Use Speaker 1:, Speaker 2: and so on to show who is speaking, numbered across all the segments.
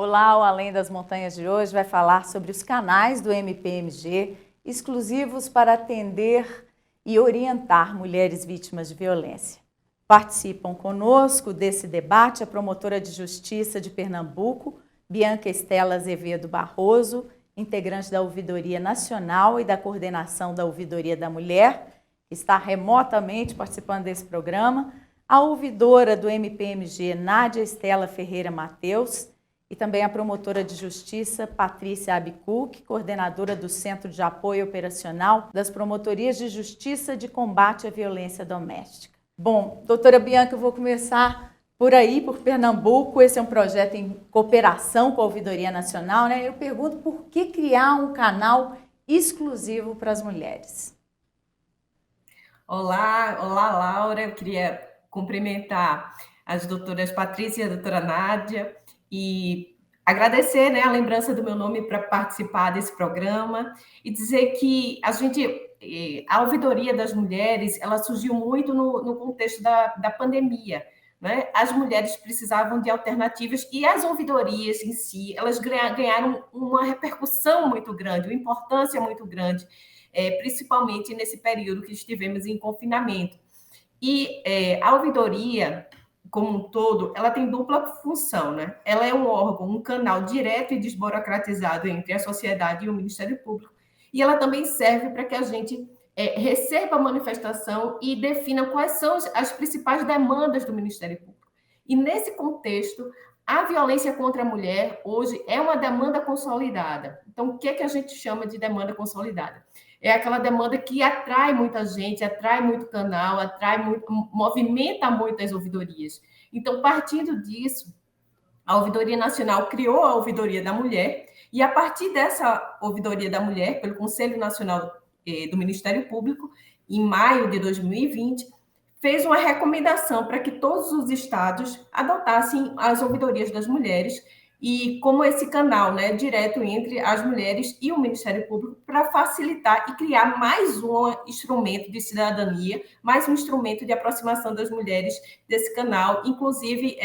Speaker 1: Olá, o Além das Montanhas de hoje vai falar sobre os canais do MPMG exclusivos para atender e orientar mulheres vítimas de violência. Participam conosco desse debate a promotora de Justiça de Pernambuco, Bianca Estela Azevedo Barroso, integrante da Ouvidoria Nacional e da Coordenação da Ouvidoria da Mulher, que está remotamente participando desse programa, a ouvidora do MPMG, Nádia Estela Ferreira Mateus, e também a promotora de Justiça, Patrícia Abicuc, coordenadora do Centro de Apoio Operacional das Promotorias de Justiça de Combate à Violência Doméstica. Bom, doutora Bianca, eu vou começar por aí, por Pernambuco. Esse é um projeto em cooperação com a Ouvidoria Nacional, né? Eu pergunto por que criar um canal exclusivo para as mulheres?
Speaker 2: Olá, Laura. Eu queria cumprimentar as doutoras Patrícia e a doutora Nádia e agradecer, a lembrança do meu nome para participar desse programa e dizer que a ouvidoria das mulheres, ela surgiu muito no contexto da pandemia, né? As mulheres precisavam de alternativas e as ouvidorias em si, elas ganharam uma repercussão muito grande, uma importância muito grande, principalmente nesse período que estivemos em confinamento. E a ouvidoria, como um todo, ela tem dupla função, né? Ela é um órgão, um canal direto e desburocratizado entre a sociedade e o Ministério Público, e ela também serve para que a gente receba a manifestação e defina quais são as principais demandas do Ministério Público. E nesse contexto, a violência contra a mulher hoje é uma demanda consolidada. Então, o que é que a gente chama de demanda consolidada? É aquela demanda que atrai muita gente, atrai muito canal, movimenta muitas ouvidorias. Então, partindo disso, a Ouvidoria Nacional criou a Ouvidoria da Mulher, e a partir dessa Ouvidoria da Mulher, pelo Conselho Nacional do Ministério Público, em maio de 2020, fez uma recomendação para que todos os estados adotassem as ouvidorias das mulheres e como esse canal, direto entre as mulheres e o Ministério Público para facilitar e criar mais um instrumento de cidadania, mais um instrumento de aproximação das mulheres desse canal, inclusive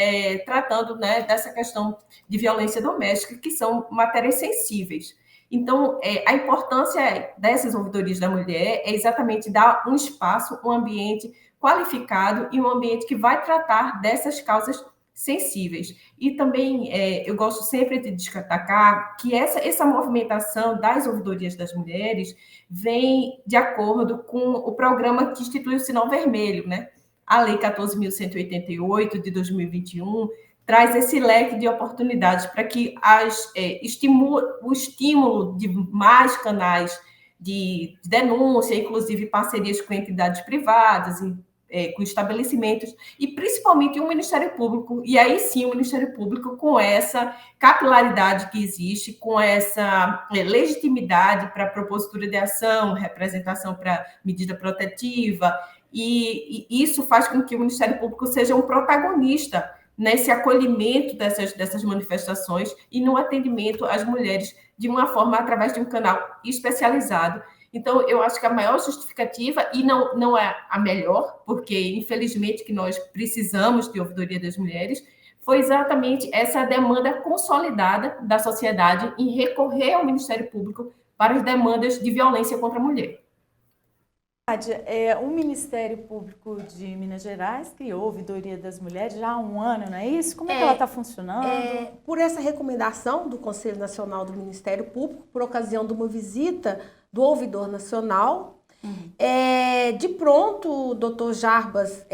Speaker 2: tratando dessa questão de violência doméstica, que são matérias sensíveis. Então, a importância dessas ouvidorias da mulher é exatamente dar um espaço, um ambiente qualificado e um ambiente que vai tratar dessas causas sensíveis. E também eu gosto sempre de destacar que essa movimentação das ouvidorias das mulheres vem de acordo com o programa que institui o Sinal Vermelho, né? A Lei 14.188 de 2021 traz esse leque de oportunidades para que o estímulo de mais canais de denúncia, inclusive parcerias com entidades privadas, com estabelecimentos, e principalmente o Ministério Público, e aí sim o Ministério Público com essa capilaridade que existe, com essa legitimidade para propositura de ação, representação para medida protetiva, e isso faz com que o Ministério Público seja um protagonista nesse acolhimento dessas manifestações e no atendimento às mulheres de uma forma através de um canal especializado. Então, eu acho que a maior justificativa, e não é a melhor, porque, infelizmente, que nós precisamos de ouvidoria das mulheres, foi exatamente essa demanda consolidada da sociedade em recorrer ao Ministério Público para as demandas de violência contra a mulher.
Speaker 1: O Ministério Público de Minas Gerais criou a Ouvidoria das Mulheres já há um ano, não é isso? Como é que ela está funcionando?
Speaker 3: Por essa recomendação do Conselho Nacional do Ministério Público, por ocasião de uma visita do Ouvidor Nacional, de pronto o doutor Jarbas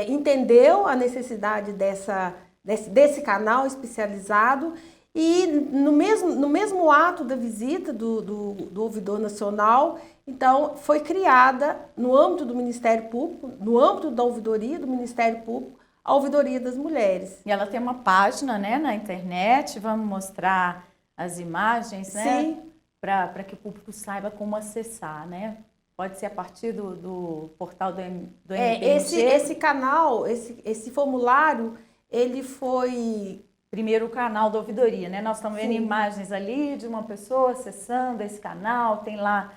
Speaker 3: entendeu a necessidade desse canal especializado e no mesmo ato da visita do Ouvidor Nacional, então foi criada no âmbito do Ministério Público, no âmbito da ouvidoria do Ministério Público, a Ouvidoria das Mulheres.
Speaker 1: E ela tem uma página, na internet, vamos mostrar as imagens,
Speaker 3: Sim.
Speaker 1: Para que o público saiba como acessar, né? Pode ser a partir do portal do MPMG.
Speaker 3: Esse canal, esse formulário, ele foi...
Speaker 1: Primeiro o canal da ouvidoria, né? Nós estamos vendo imagens ali de uma pessoa acessando esse canal, tem lá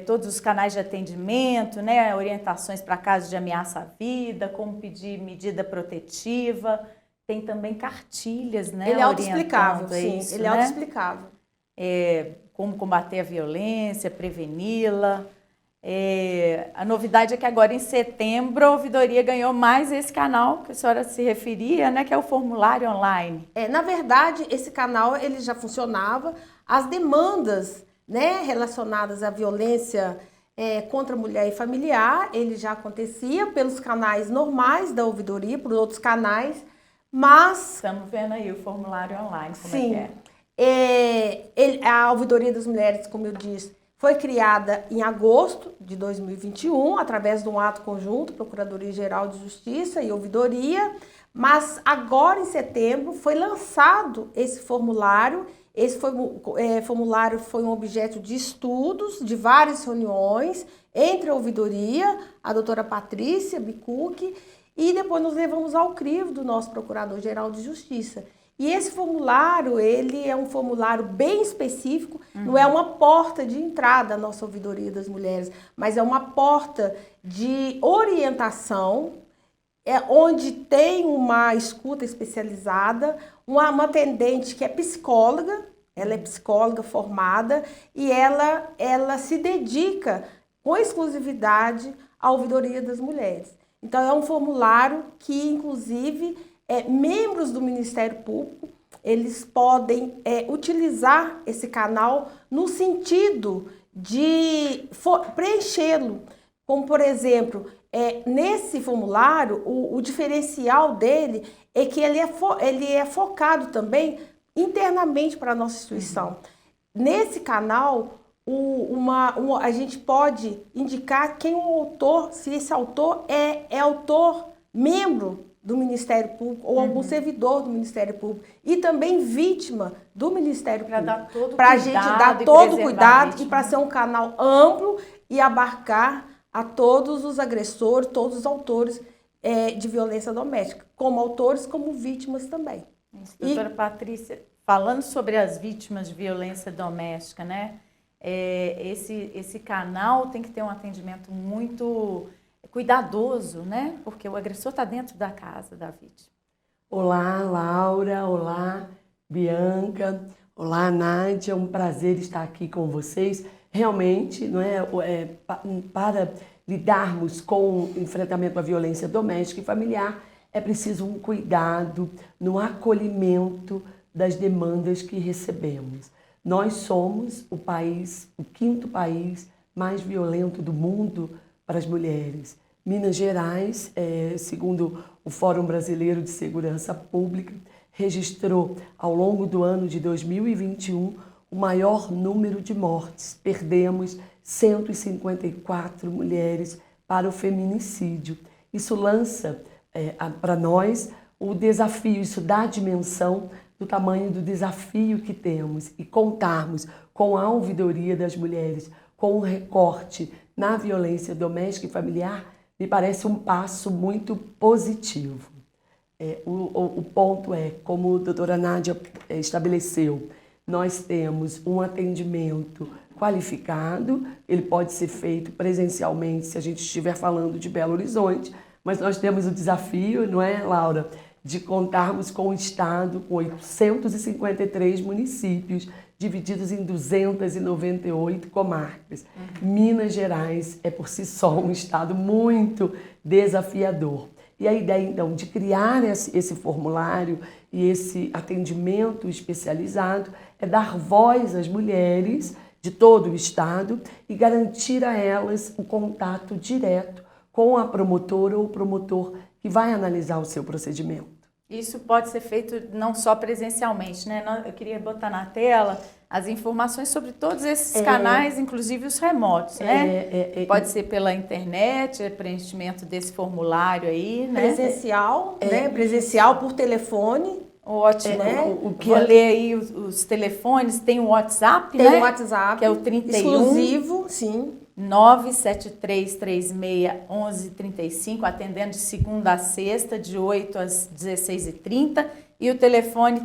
Speaker 1: todos os canais de atendimento, né? Orientações para casos de ameaça à vida, como pedir medida protetiva, tem também cartilhas, né?
Speaker 3: Ele é autoexplicável, sim,
Speaker 1: isso,
Speaker 3: ele é
Speaker 1: né?
Speaker 3: autoexplicável.
Speaker 1: Como combater a violência, preveni-la. A novidade é que agora em setembro a ouvidoria ganhou mais esse canal que a senhora se referia, né? Que é o formulário online.
Speaker 3: Na verdade, esse canal ele já funcionava. As demandas, né, relacionadas à violência contra a mulher e familiar, ele já acontecia pelos canais normais da ouvidoria, por outros canais, mas...
Speaker 1: Estamos vendo aí o formulário online, como
Speaker 3: sim,
Speaker 1: é que é.
Speaker 3: A Ouvidoria das Mulheres, como eu disse, foi criada em agosto de 2021, através de um ato conjunto, Procuradoria-Geral de Justiça e Ouvidoria, mas agora em setembro foi lançado esse formulário. Esse formulário foi um objeto de estudos, de várias reuniões, entre a ouvidoria, a doutora Patrícia Bicucchi, e depois nos levamos ao crivo do nosso Procurador-Geral de Justiça. E esse formulário, ele é um formulário bem específico, não é uma porta de entrada à nossa ouvidoria das mulheres, mas é uma porta de orientação, onde tem uma escuta especializada, uma atendente que é psicóloga, ela é psicóloga formada e ela se dedica com exclusividade à ouvidoria das mulheres. Então é um formulário que, inclusive, membros do Ministério Público, eles podem utilizar esse canal no sentido de preenchê-lo. Como, por exemplo, nesse formulário, o diferencial dele é que ele é focado também internamente para a nossa instituição. Nesse canal, a gente pode indicar quem o autor, se esse autor é autor membro do Ministério Público ou algum servidor do Ministério Público e também vítima do Ministério Público. Para a gente dar todo o cuidado e para ser um canal amplo e abarcar a todos os agressores, todos os autores de violência doméstica, como autores, como vítimas também.
Speaker 1: Isso, doutora Patrícia, falando sobre as vítimas de violência doméstica, né? Esse canal tem que ter um atendimento muito cuidadoso, né? Porque o agressor está dentro da casa da vítima.
Speaker 4: Olá, Laura. Olá, Bianca. Olá, Nádia. É um prazer estar aqui com vocês. Realmente, não é, para lidarmos com o enfrentamento à violência doméstica e familiar, é preciso um cuidado no acolhimento das demandas que recebemos. Nós somos o 5º país mais violento do mundo para as mulheres. Minas Gerais, segundo o Fórum Brasileiro de Segurança Pública, registrou ao longo do ano de 2021 o maior número de mortes. Perdemos 154 mulheres para o feminicídio. Isso lança para nós o desafio, isso dá a dimensão do tamanho do desafio que temos, e contarmos com a ouvidoria das mulheres, com o recorte na violência doméstica e familiar, me parece um passo muito positivo. O ponto é, como a doutora Nádia estabeleceu, nós temos um atendimento qualificado, ele pode ser feito presencialmente se a gente estiver falando de Belo Horizonte, mas nós temos o desafio, não é, Laura, de contarmos com o Estado, com 853 municípios, divididos em 298 comarcas. Minas Gerais é por si só um estado muito desafiador. E a ideia, então, de criar esse formulário e esse atendimento especializado é dar voz às mulheres de todo o estado e garantir a elas o contato direto com a promotora ou o promotor que vai analisar o seu procedimento.
Speaker 1: Isso pode ser feito não só presencialmente, né? Eu queria botar na tela as informações sobre todos esses canais, inclusive os remotos, né? Pode ser pela internet, preenchimento desse formulário aí, né?
Speaker 3: Presencial, né? Presencial por telefone.
Speaker 1: Ótimo. Vou ler aí os telefones, tem o WhatsApp, né?
Speaker 3: Tem o WhatsApp,
Speaker 1: que é o 31
Speaker 3: exclusivo, sim.
Speaker 1: 973361135, atendendo de segunda a sexta, de 8 às 16h30. E o telefone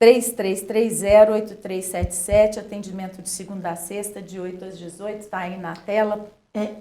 Speaker 1: 31-3330-8377, atendimento de segunda a sexta, de 8 às 18, está aí na tela.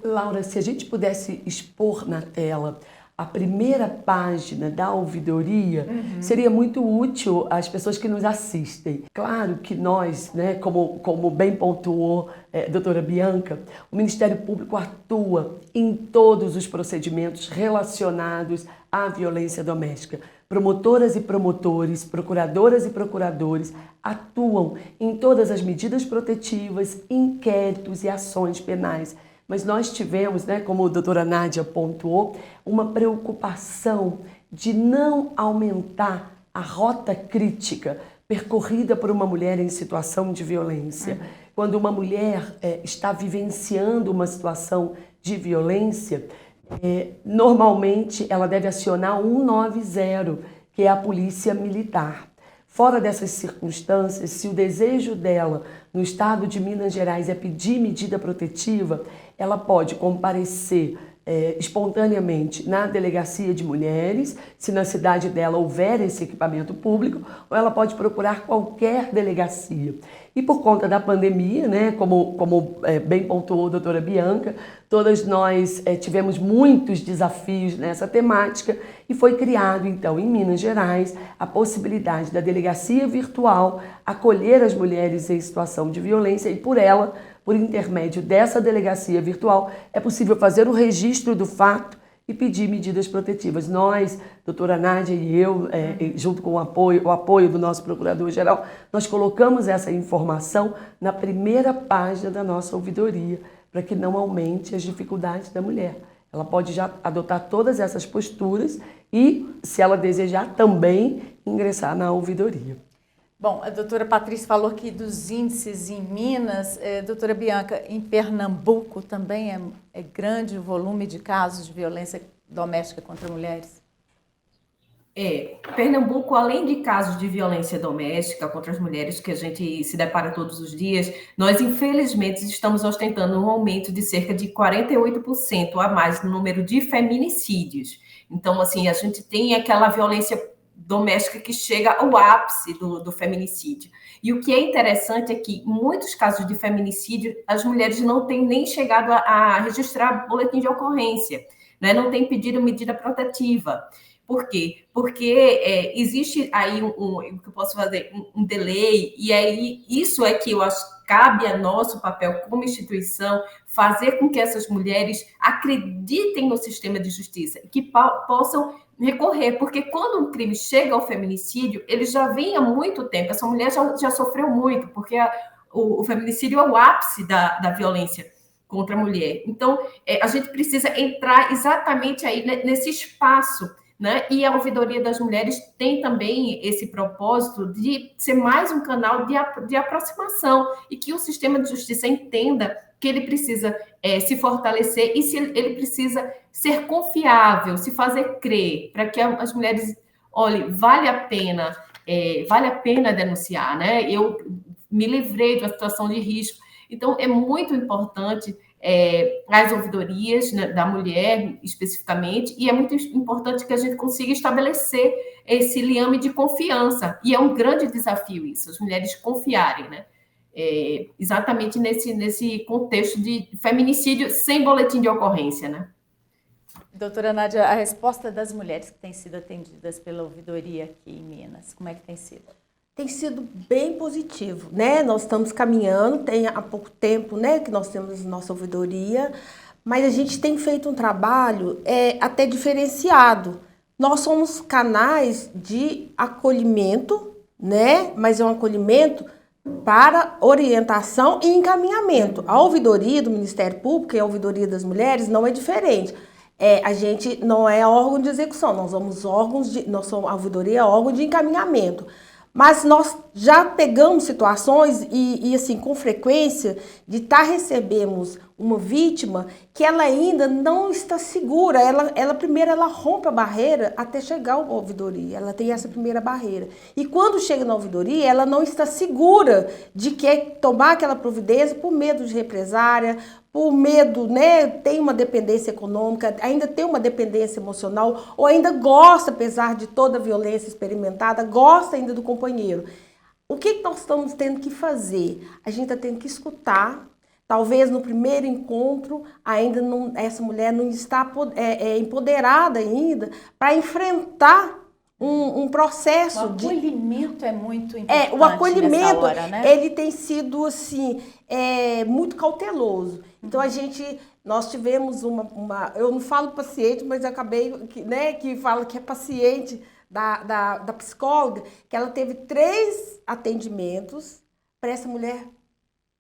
Speaker 4: Laura, se a gente pudesse expor na tela a primeira página da ouvidoria, seria muito útil às pessoas que nos assistem. Claro que nós, né, como bem pontuou a doutora Bianca, o Ministério Público atua em todos os procedimentos relacionados à violência doméstica. Promotoras e promotores, procuradoras e procuradores atuam em todas as medidas protetivas, inquéritos e ações penais. Mas nós tivemos, né, como a doutora Nádia pontuou, uma preocupação de não aumentar a rota crítica percorrida por uma mulher em situação de violência. Quando uma mulher está vivenciando uma situação de violência, normalmente ela deve acionar o 190, que é a polícia militar. Fora dessas circunstâncias, se o desejo dela no estado de Minas Gerais é pedir medida protetiva, ela pode comparecer espontaneamente na delegacia de mulheres, se na cidade dela houver esse equipamento público, ou ela pode procurar qualquer delegacia. E por conta da pandemia, né, como bem pontuou a doutora Bianca, todas nós tivemos muitos desafios nessa temática e foi criado, então, em Minas Gerais, a possibilidade da delegacia virtual acolher as mulheres em situação de violência e por intermédio dessa delegacia virtual, é possível fazer o registro do fato e pedir medidas protetivas. Nós, doutora Nádia e eu, junto com o apoio do nosso procurador-geral, nós colocamos essa informação na primeira página da nossa ouvidoria, para que não aumente as dificuldades da mulher. Ela pode já adotar todas essas posturas e, se ela desejar, também ingressar na ouvidoria.
Speaker 1: Bom, a doutora Patrícia falou aqui dos índices em Minas. Doutora Bianca, em Pernambuco também é grande o volume de casos de violência doméstica contra mulheres?
Speaker 2: Pernambuco, além de casos de violência doméstica contra as mulheres que a gente se depara todos os dias, nós infelizmente estamos ostentando um aumento de cerca de 48% a mais no número de feminicídios. Então, assim, a gente tem aquela violência doméstica que chega ao ápice do feminicídio. E o que é interessante é que, em muitos casos de feminicídio, as mulheres não têm nem chegado a registrar boletim de ocorrência, né? Não têm pedido medida protetiva. Por quê? Porque existe aí o que eu posso fazer, um delay, e aí isso é que eu acho que cabe a nosso papel como instituição fazer com que essas mulheres acreditem no sistema de justiça e que possam recorrer, porque quando um crime chega ao feminicídio, ele já vem há muito tempo, essa mulher já sofreu muito, porque o feminicídio é o ápice da violência contra a mulher. Então, a gente precisa entrar exatamente aí nesse espaço, né? E a Ouvidoria das Mulheres tem também esse propósito de ser mais um canal de aproximação e que o sistema de justiça entenda que ele precisa se fortalecer e se ele precisa ser confiável, se fazer crer, para que as mulheres, olha, vale a pena denunciar, né? Eu me livrei de uma situação de risco. Então, é muito importante as ouvidorias, né, da mulher especificamente, e é muito importante que a gente consiga estabelecer esse liame de confiança, e é um grande desafio isso, as mulheres confiarem, né? Exatamente nesse contexto de feminicídio sem boletim de ocorrência, né?
Speaker 1: Doutora Nádia, a resposta das mulheres que têm sido atendidas pela ouvidoria aqui em Minas, como é que tem sido?
Speaker 3: Tem sido bem positivo, né? Nós estamos caminhando, tem há pouco tempo, né, que nós temos nossa ouvidoria, mas a gente tem feito um trabalho até diferenciado. Nós somos canais de acolhimento, né? Mas é um acolhimento para orientação e encaminhamento. A ouvidoria do Ministério Público e a ouvidoria das mulheres não é diferente. A gente não é órgão de execução, nós somos a ouvidoria é órgão de encaminhamento. Mas nós já pegamos situações e assim, com frequência, de recebemos uma vítima que ela ainda não está segura. Primeiro ela rompe a barreira até chegar à ouvidoria. Ela tem essa primeira barreira. E quando chega na ouvidoria, ela não está segura de tomar aquela providência por medo de represária, por medo, né, tem uma dependência econômica, ainda tem uma dependência emocional, ou ainda gosta, apesar de toda a violência experimentada, gosta ainda do companheiro. O que nós estamos tendo que fazer? A gente está tendo que escutar, talvez no primeiro encontro ainda não, essa mulher não está empoderada ainda para enfrentar um processo
Speaker 1: O acolhimento é muito importante
Speaker 3: o acolhimento,
Speaker 1: nessa hora, né?
Speaker 3: ele tem sido assim muito cauteloso. Então nós tivemos eu não falo paciente, mas eu acabei que fala que é paciente da psicóloga, que ela teve 3 atendimentos para essa mulher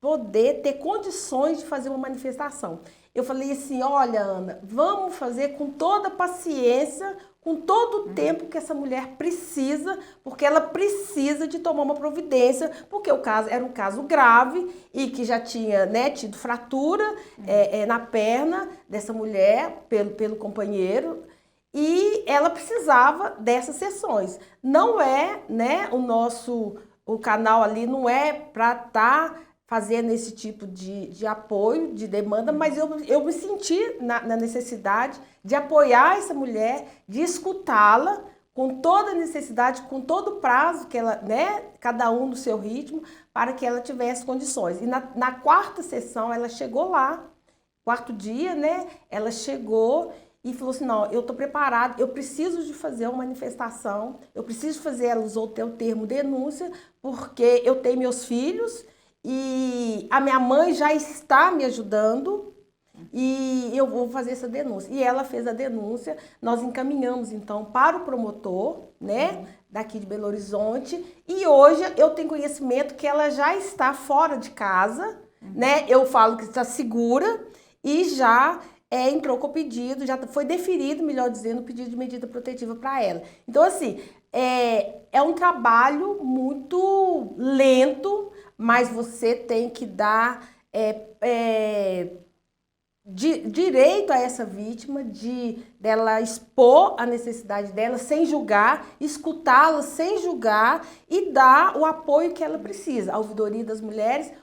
Speaker 3: poder ter condições de fazer uma manifestação. Eu falei assim, olha, Ana, vamos fazer com toda paciência, com todo o tempo que essa mulher precisa, porque ela precisa de tomar uma providência, porque o caso era um caso grave e que já tinha tido fratura na perna dessa mulher pelo companheiro, e ela precisava dessas sessões. Não é, o canal ali não é para estar fazendo esse tipo de apoio, de demanda, mas eu me senti na necessidade de apoiar essa mulher, de escutá-la com toda a necessidade, com todo o prazo que ela, cada um no seu ritmo, para que ela tivesse condições. E na 4ª sessão ela chegou lá, 4º dia, ela chegou e falou assim, não, eu estou preparada, eu preciso de fazer uma manifestação, eu preciso fazer, ela usou o termo denúncia, porque eu tenho meus filhos, e a minha mãe já está me ajudando e eu vou fazer essa denúncia. E ela fez a denúncia, nós encaminhamos então para o promotor, daqui de Belo Horizonte, e hoje eu tenho conhecimento que ela já está fora de casa, eu falo que está segura e já entrou com o pedido, já foi deferido, melhor dizendo, o pedido de medida protetiva para ela. Então, assim, é um trabalho muito lento, mas você tem que dar direito a essa vítima dela expor a necessidade dela sem julgar, escutá-la sem julgar e dar o apoio que ela precisa. A ouvidoria das mulheres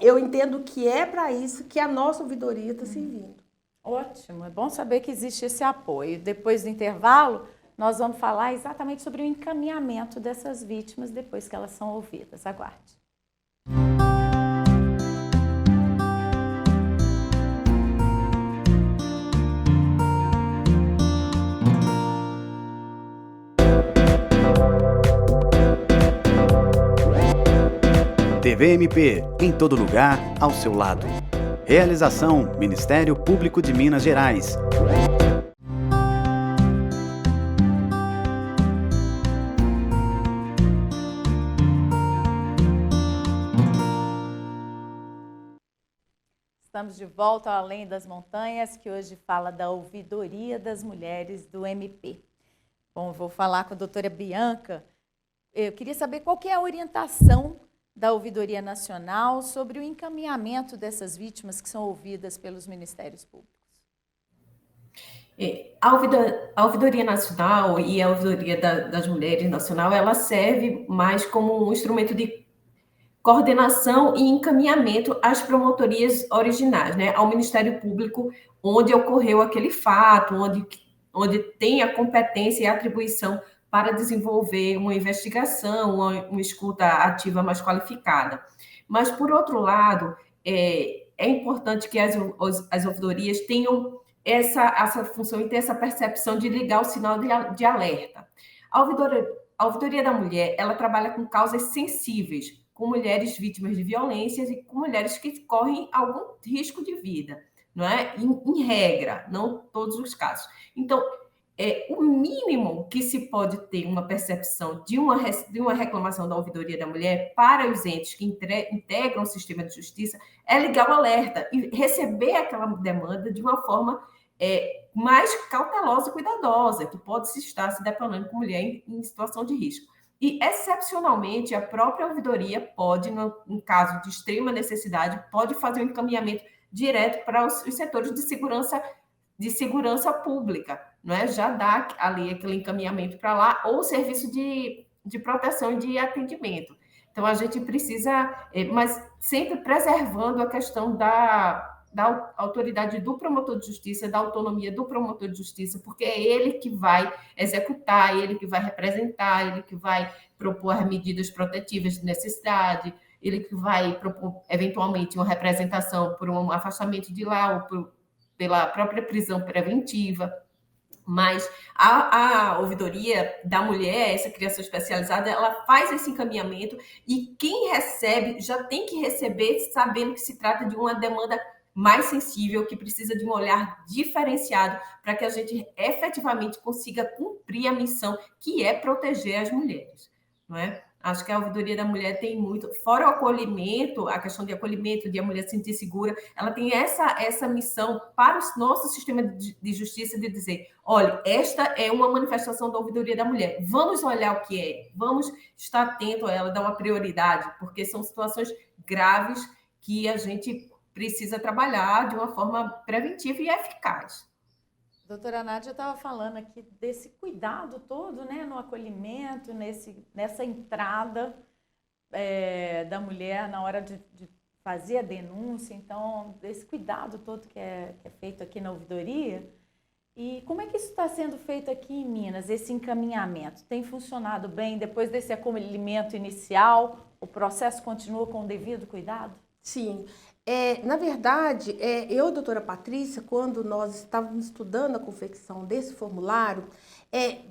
Speaker 3: eu entendo que é para isso que a nossa ouvidoria está servindo.
Speaker 1: Ótimo, é bom saber que existe esse apoio. Depois do intervalo, nós vamos falar exatamente sobre o encaminhamento dessas vítimas depois que elas são ouvidas. Aguarde.
Speaker 5: TV MP, em todo lugar, ao seu lado. Realização: Ministério Público de Minas Gerais.
Speaker 1: Estamos de volta ao Além das Montanhas, que hoje fala da ouvidoria das mulheres do MP. Bom, vou falar com a doutora Bianca. Eu queria saber qual que é a orientação da Ouvidoria Nacional sobre o encaminhamento dessas vítimas que são ouvidas pelos Ministérios Públicos.
Speaker 2: A Ouvidoria Nacional e a Ouvidoria das Mulheres Nacional, ela serve mais como um instrumento de coordenação e encaminhamento às promotorias originais, ao Ministério Público, onde ocorreu aquele fato, onde tem a competência e a atribuição para desenvolver uma investigação, uma escuta ativa mais qualificada. Mas, por outro lado, é importante que as ouvidorias tenham essa função e tenham essa percepção de ligar o sinal de alerta. A ouvidoria da mulher, ela trabalha com causas sensíveis, com mulheres vítimas de violências e com mulheres que correm algum risco de vida, não é? Em regra, não todos os casos. Então, o mínimo que se pode ter uma percepção de uma reclamação da ouvidoria da mulher para os entes que integram o sistema de justiça é ligar o alerta e receber aquela demanda de uma forma mais cautelosa e cuidadosa, que pode se estar se deparando com mulher em situação de risco. E, excepcionalmente, a própria ouvidoria pode, em caso de extrema necessidade, pode fazer um encaminhamento direto para os setores de segurança pública, não é? Já dá ali aquele encaminhamento para lá, ou serviço de proteção e de atendimento. Então, a gente precisa, mas sempre preservando a questão da autoridade do promotor de justiça, da autonomia do promotor de justiça, porque é ele que vai executar, ele que vai representar, ele que vai propor as medidas protetivas de necessidade, ele que vai propor, eventualmente, uma representação por um afastamento de lá ou pela própria prisão preventiva. Mas a ouvidoria da mulher, essa criação especializada, ela faz esse encaminhamento e quem recebe já tem que receber sabendo que se trata de uma demanda mais sensível, que precisa de um olhar diferenciado para que a gente efetivamente consiga cumprir a missão que é proteger as mulheres, não é? Acho que a ouvidoria da mulher tem muito, fora o acolhimento, a questão de acolhimento, de a mulher se sentir segura, ela tem essa missão para o nosso sistema de justiça de dizer, olha, esta é uma manifestação da ouvidoria da mulher, vamos olhar o que é, vamos estar atento a ela, dar uma prioridade, porque são situações graves que a gente precisa trabalhar de uma forma preventiva e eficaz.
Speaker 1: Doutora Nádia estava falando aqui desse cuidado todo, né, no acolhimento, nessa entrada da mulher na hora de fazer a denúncia, então, desse cuidado todo que é feito aqui na ouvidoria. E como é que isso está sendo feito aqui em Minas, esse encaminhamento? Tem funcionado bem depois desse acolhimento inicial? O processo continua com o devido cuidado?
Speaker 3: Sim. Na verdade, eu e a doutora Patrícia, quando nós estávamos estudando a confecção desse formulário,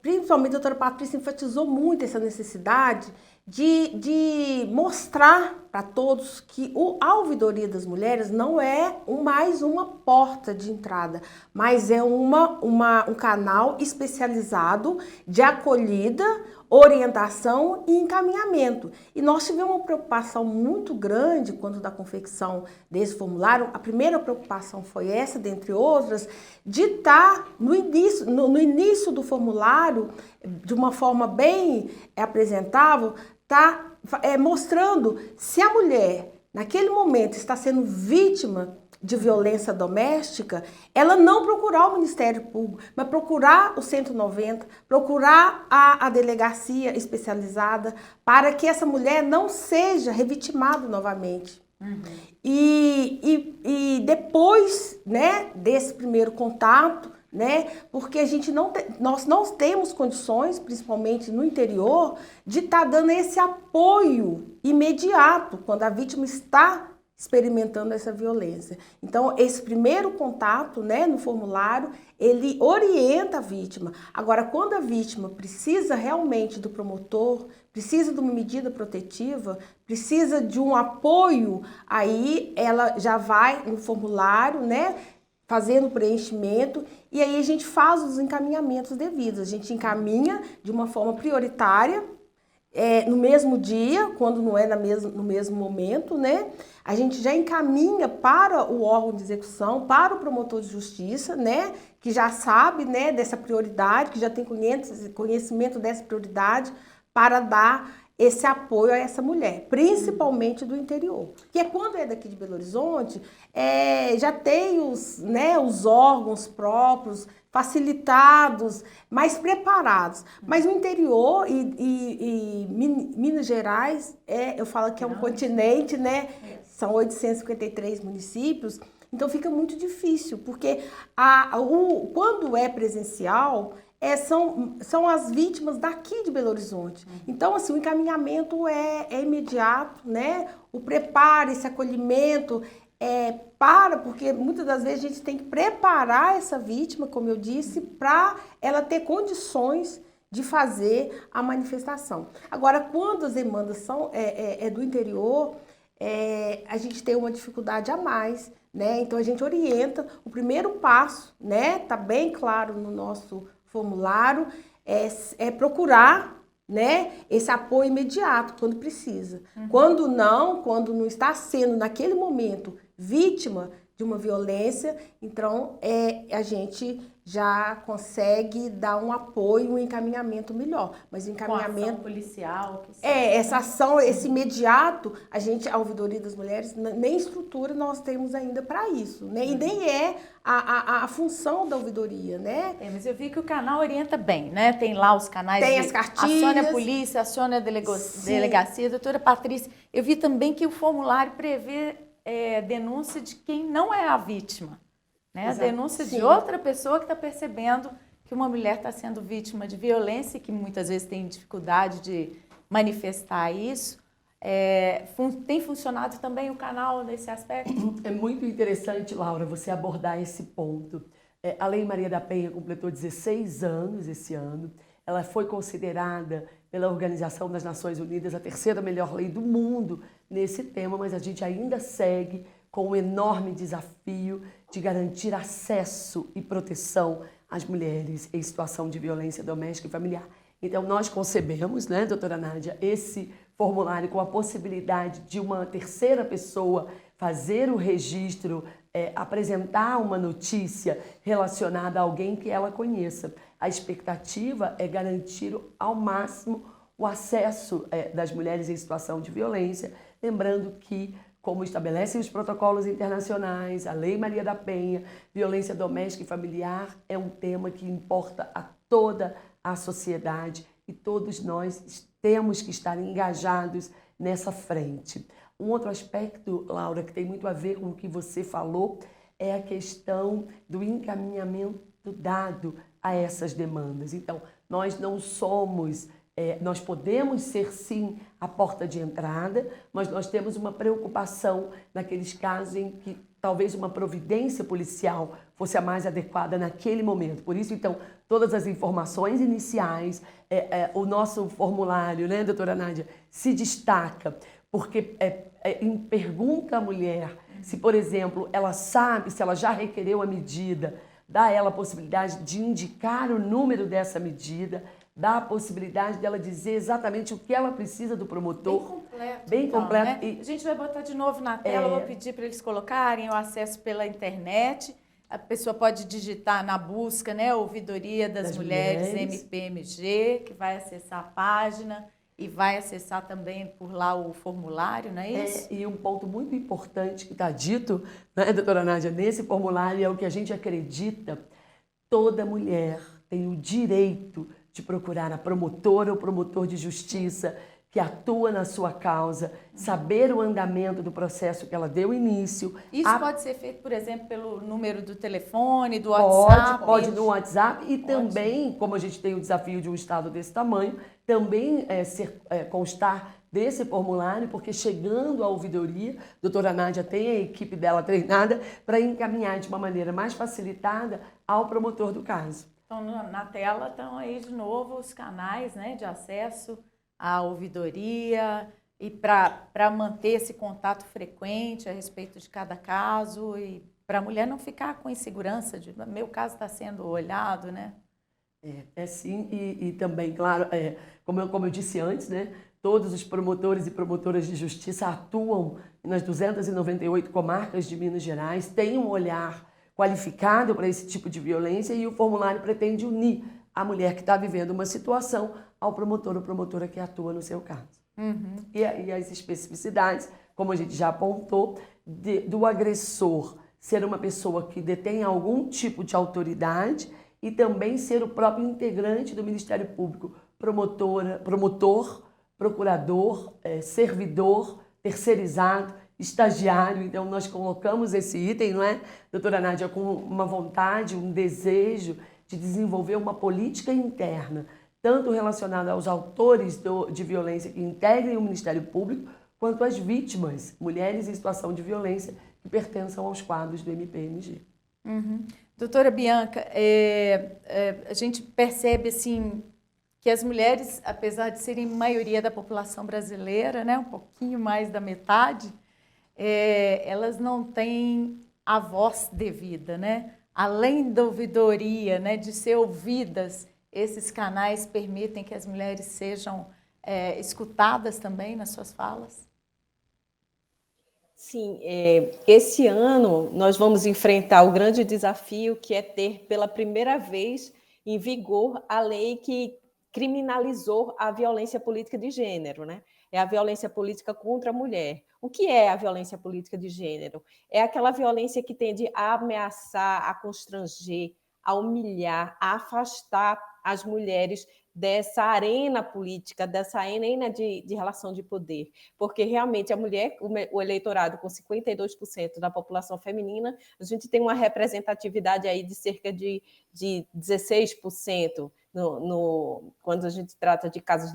Speaker 3: principalmente a doutora Patrícia enfatizou muito essa necessidade de mostrar para todos que a ouvidoria das mulheres não é mais uma porta de entrada, mas é um canal especializado de acolhida, orientação e encaminhamento. E nós tivemos uma preocupação muito grande quando da confecção desse formulário. A primeira preocupação foi essa, dentre outras, de estar no início do formulário, de uma forma bem apresentável, mostrando se a mulher, naquele momento, está sendo vítima de violência doméstica, ela não procurar o Ministério Público, mas procurar o 190, procurar a delegacia especializada, para que essa mulher não seja revitimada novamente. Uhum. E depois, né, desse primeiro contato, né, porque nós não temos condições, principalmente no interior, de estar dando esse apoio imediato quando a vítima está experimentando essa violência. Então, esse primeiro contato, né, no formulário, ele orienta a vítima. Agora, quando a vítima precisa realmente do promotor, precisa de uma medida protetiva, precisa de um apoio, aí ela já vai no formulário, né, fazendo o preenchimento, e aí a gente faz os encaminhamentos devidos. A gente encaminha de uma forma prioritária, no mesmo dia, quando não é no mesmo momento, né? A gente já encaminha para o órgão de execução, para o promotor de justiça, né? Que já sabe, né, dessa prioridade, que já tem conhecimento dessa prioridade para dar esse apoio a essa mulher, principalmente do interior. Porque quando é daqui de Belo Horizonte, já tem os órgãos próprios, facilitados, mais preparados. Mas no interior e Minas Gerais, eu falo que é um continente, né? São 853 municípios, então fica muito difícil, porque quando é presencial, são as vítimas daqui de Belo Horizonte. Então, assim, o encaminhamento é imediato, né? O preparo, esse acolhimento, porque muitas das vezes a gente tem que preparar essa vítima, como eu disse, para ela ter condições de fazer a manifestação. Agora, quando as demandas são do interior, a gente tem uma dificuldade a mais, né? Então, a gente orienta. O primeiro passo, né? Tá bem claro no nosso formulário, é procurar, né, esse apoio imediato quando precisa. Uhum. Quando não está sendo naquele momento vítima de uma violência, então a gente já consegue dar um apoio, um encaminhamento melhor. Mas o encaminhamento...
Speaker 1: Com ação policial...
Speaker 3: essa ação, esse imediato, a ouvidoria das mulheres, nem estrutura nós temos ainda para isso, né? E nem é a função da ouvidoria, né?
Speaker 1: Mas eu vi que o canal orienta bem, né? Tem lá os canais...
Speaker 3: Tem as cartilhas.
Speaker 1: Acione a polícia, acione a delegacia. Doutora Patrícia, eu vi também que o formulário prevê denúncia de quem não é a vítima. Né? A denúncia de outra pessoa que está percebendo que uma mulher está sendo vítima de violência e que muitas vezes tem dificuldade de manifestar isso. Tem funcionado também o canal nesse aspecto?
Speaker 4: É muito interessante, Laura, você abordar esse ponto. A Lei Maria da Penha completou 16 anos esse ano. Ela foi considerada pela Organização das Nações Unidas a terceira melhor lei do mundo nesse tema, mas a gente ainda segue com o enorme desafio de garantir acesso e proteção às mulheres em situação de violência doméstica e familiar. Então, nós concebemos, né, doutora Nádia, esse formulário com a possibilidade de uma terceira pessoa fazer o registro, apresentar uma notícia relacionada a alguém que ela conheça. A expectativa é garantir ao máximo o acesso das mulheres em situação de violência, lembrando que, como estabelecem os protocolos internacionais, a Lei Maria da Penha, violência doméstica e familiar é um tema que importa a toda a sociedade e todos nós temos que estar engajados nessa frente. Um outro aspecto, Laura, que tem muito a ver com o que você falou, é a questão do encaminhamento dado a essas demandas. Então, nós não somos, nós podemos ser sim a porta de entrada, mas nós temos uma preocupação naqueles casos em que talvez uma providência policial fosse a mais adequada naquele momento. Por isso, então, todas as informações iniciais, o nosso formulário, né, doutora Nádia, se destaca, porque pergunta à mulher se, por exemplo, ela sabe, se ela já requereu a medida, dá a ela a possibilidade de indicar o número dessa medida, dá a possibilidade dela dizer exatamente o que ela precisa do promotor.
Speaker 1: Bem completo.
Speaker 4: Bem
Speaker 1: então,
Speaker 4: completo.
Speaker 1: Né? A gente vai botar de novo na tela, vou pedir para eles colocarem o acesso pela internet. A pessoa pode digitar na busca, né, Ouvidoria das Mulheres MPMG, que vai acessar a página e vai acessar também por lá o formulário, não é isso?
Speaker 4: E um ponto muito importante que está dito, né, doutora Nádia, nesse formulário é o que a gente acredita: toda mulher tem o direito de procurar a promotora ou promotor de justiça que atua na sua causa, saber o andamento do processo que ela deu início.
Speaker 1: Isso pode ser feito, por exemplo, pelo número do telefone, do WhatsApp?
Speaker 4: Pode no WhatsApp e também, como a gente tem o desafio de um estado desse tamanho, também constar desse formulário, porque chegando à ouvidoria, a doutora Nádia tem a equipe dela treinada para encaminhar de uma maneira mais facilitada ao promotor do caso.
Speaker 1: Então, na tela estão aí de novo os canais, né, de acesso à ouvidoria e para manter esse contato frequente a respeito de cada caso e para a mulher não ficar com insegurança de meu caso está sendo olhado, né?
Speaker 4: Sim, e também, claro, como eu disse antes, né, todos os promotores e promotoras de justiça atuam nas 298 comarcas de Minas Gerais, têm um olhar qualificado para esse tipo de violência e o formulário pretende unir a mulher que está vivendo uma situação ao promotor ou promotora que atua no seu caso.
Speaker 1: Uhum.
Speaker 4: E as especificidades, como a gente já apontou, do agressor ser uma pessoa que detém algum tipo de autoridade e também ser o próprio integrante do Ministério Público, promotor, procurador, servidor, terceirizado, estagiário. Então, nós colocamos esse item, não é, doutora Nádia, com uma vontade, um desejo de desenvolver uma política interna, tanto relacionada aos autores de violência que integrem o Ministério Público, quanto às vítimas, mulheres em situação de violência que pertençam aos quadros do MPMG.
Speaker 1: Uhum. Doutora Bianca, a gente percebe assim que as mulheres, apesar de serem maioria da população brasileira, né, um pouquinho mais da metade, elas não têm a voz devida, né? Além da ouvidoria, né, de ser ouvidas, esses canais permitem que as mulheres sejam escutadas também nas suas falas?
Speaker 2: Sim, esse ano nós vamos enfrentar o grande desafio que é ter pela primeira vez em vigor a lei que criminalizou a violência política de gênero, né? É a violência política contra a mulher. O que é a violência política de gênero? É aquela violência que tende a ameaçar, a constranger, a humilhar, a afastar as mulheres dessa arena política, dessa arena de relação de poder. Porque realmente a mulher, o eleitorado com 52% da população feminina, a gente tem uma representatividade aí de cerca de 16%. quando a gente trata de casas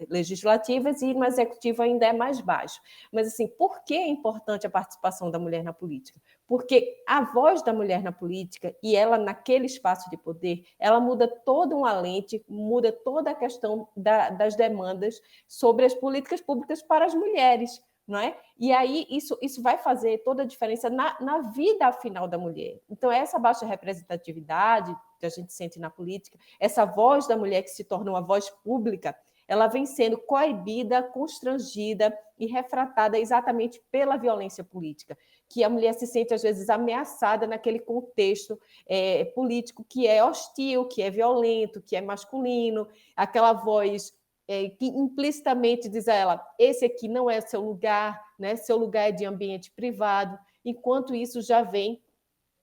Speaker 2: legislativas, e no executivo ainda é mais baixo. Mas, assim, por que é importante a participação da mulher na política? Porque a voz da mulher na política, e ela naquele espaço de poder, ela muda toda uma lente, muda toda a questão das demandas sobre as políticas públicas para as mulheres, não é? E aí isso vai fazer toda a diferença na vida final da mulher. Então, essa baixa representatividade que a gente sente na política, essa voz da mulher que se torna uma voz pública, ela vem sendo coibida, constrangida e refratada exatamente pela violência política, que a mulher se sente, às vezes, ameaçada naquele contexto político que é hostil, que é violento, que é masculino, aquela voz que implicitamente diz a ela, esse aqui não é seu lugar, né? Seu lugar é de ambiente privado, enquanto isso já vem